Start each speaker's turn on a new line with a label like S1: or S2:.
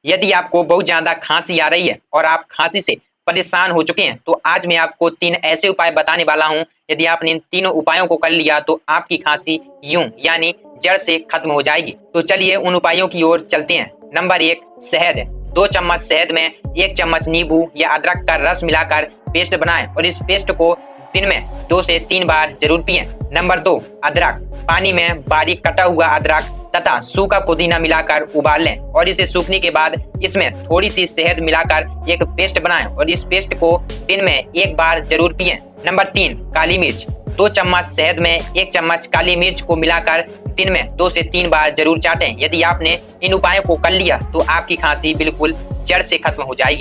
S1: यदि आपको बहुत ज़्यादा खाँसी आ रही है और आप खाँसी से परेशान हो चुके हैं, तो आज मैं आपको 3 ऐसे उपाय बताने वाला हूँ। यदि आपने इन तीनों उपायों को कर लिया तो आपकी खाँसी यूँ यानी जड़ से खत्म हो जाएगी। तो चलिए उन उपायों की ओर चलते हैं। नंबर 1 शहद। 2 चम्मच शहद में 1 चम्मच नींबू या अदरक का रस मिलाकर पेस्ट बनाएँ और इस पेस्ट को दिन में 2 से 3 बार ज़रूर पिएँ। नंबर 2 अदरक। पानी में बारीक कटा हुआ अदरक तथा सूखा पुदीना मिलाकर उबाल लें और इसे सूखने के बाद इसमें थोड़ी सी शहद मिलाकर एक पेस्ट बनाएं और इस पेस्ट को दिन में 1 बार जरूर पिएं। नंबर 3 काली मिर्च। 2 चम्मच शहद में 1 चम्मच काली मिर्च को मिलाकर दिन में 2 से 3 बार जरूर चाटें। यदि आपने इन उपायों को कर लिया तो आपकी खांसी बिल्कुल जड़ से खत्म हो जाएगी।